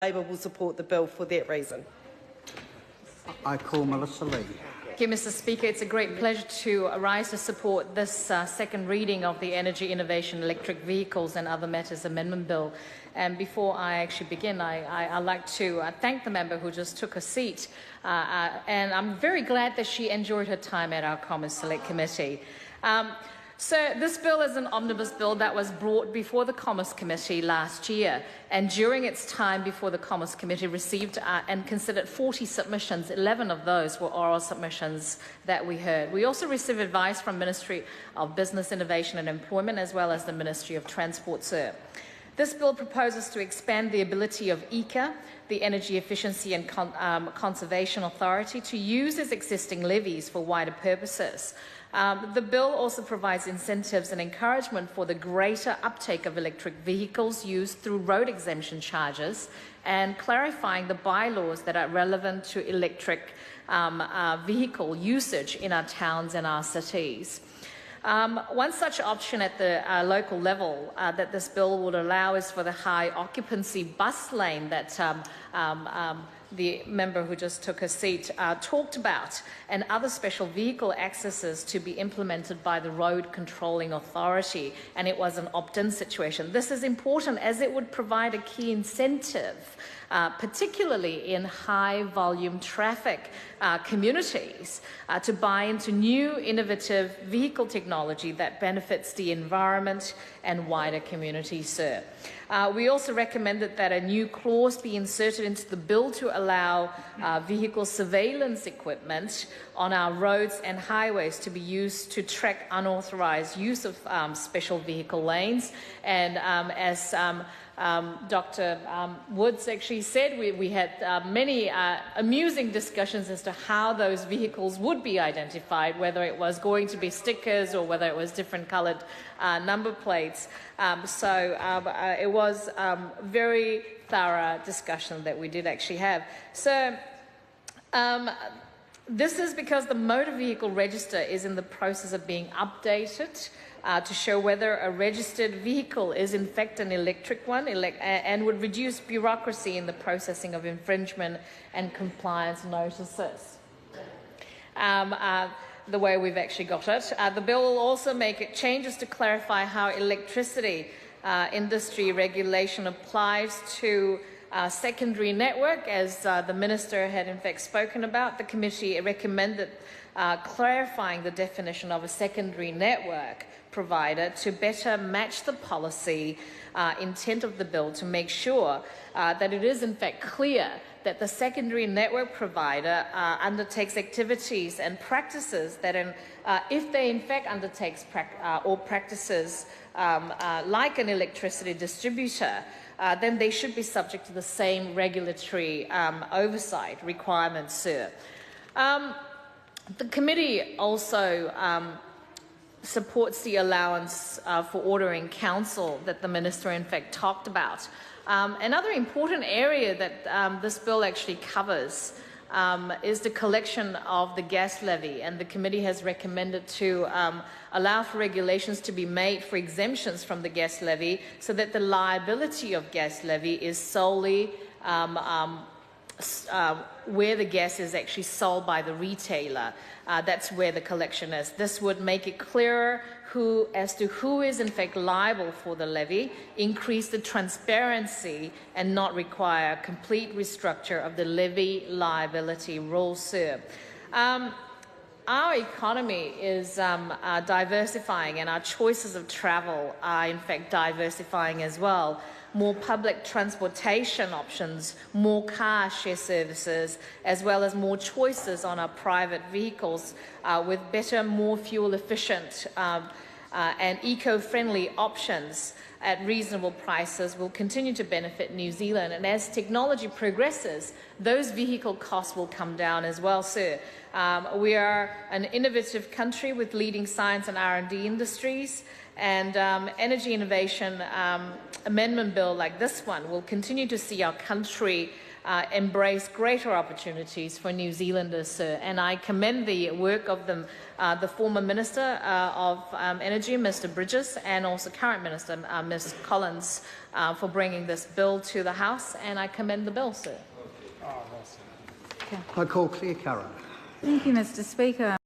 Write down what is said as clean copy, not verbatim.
Labor will support the bill for that reason. I call Melissa Lee. Thank you, Mr. Speaker. It's a great pleasure to rise to support this second reading of the Energy Innovation Electric Vehicles and Other Matters Amendment Bill. And before I actually begin, I'd like to thank the member who just took a seat. And I'm very glad that she enjoyed her time at our Commerce Select Committee. So this bill is an omnibus bill that was brought before the Commerce Committee last year, and during its time before the Commerce Committee received and considered 40 submissions. 11 of those were oral submissions that we heard. We also received advice from Ministry of Business, Innovation and Employment, as well as the Ministry of Transport, sir. This bill proposes to expand the ability of ECA, the Energy Efficiency and Conservation Authority, to use its existing levies for wider purposes. The bill also provides incentives and encouragement for the greater uptake of electric vehicles used through road exemption charges and clarifying the bylaws that are relevant to electric vehicle usage in our towns and our cities. One such option at the local level that this bill would allow is for the high occupancy bus lane that the member who just took a seat talked about, and other special vehicle accesses to be implemented by the Road Controlling Authority, and it was an opt-in situation. This is important as it would provide a key incentive, particularly in high-volume traffic communities, to buy into new innovative vehicle technology that benefits the environment and wider communities, sir. We also recommended that a new clause be inserted into the bill to allow vehicle surveillance equipment on our roads and highways to be used to track unauthorized use of special vehicle lanes. And as Dr. Woods actually said, we had many amusing discussions as to how those vehicles would be identified, whether it was going to be stickers or whether it was different coloured number plates. It was very thorough discussion that we did actually have. So this is because the motor vehicle register is in the process of being updated to show whether a registered vehicle is in fact an electric one, and would reduce bureaucracy in the processing of infringement and compliance notices. The way we've actually got it. The bill will also make changes to clarify how electricity industry regulation applies to secondary network, as the Minister had in fact spoken about. The committee recommended clarifying the definition of a secondary network provider to better match the policy intent of the bill, to make sure that it is in fact clear that the secondary network provider undertakes activities and practices that, if they in fact undertakes practices like an electricity distributor, then they should be subject to the same regulatory oversight requirements, sir. The committee also supports the allowance for ordering counsel that the Minister in fact talked about. Another important area that this bill actually covers is the collection of the gas levy, and the committee has recommended to allow for regulations to be made for exemptions from the gas levy, so that the liability of gas levy is solely where the gas is actually sold by the retailer. That's where the collection is. This would make it clearer as to who is in fact liable for the levy, increase the transparency, and not require a complete restructure of the levy liability rules, sir. Our economy is diversifying, and our choices of travel are in fact diversifying as well. More public transportation options, more car share services, as well as more choices on our private vehicles with better, more fuel-efficient and eco-friendly options at reasonable prices will continue to benefit New Zealand. And as technology progresses, those vehicle costs will come down as well, sir. We are an innovative country with leading science and R&D industries, and energy innovation amendment bill like this one will continue to see our country embrace greater opportunities for New Zealanders, sir. And I commend the work of the former Minister of Energy, Mr Bridges, and also current Minister, Ms Collins, for bringing this bill to the House, and I commend the bill, sir. I call Claire Curran. Thank you, Mr Speaker.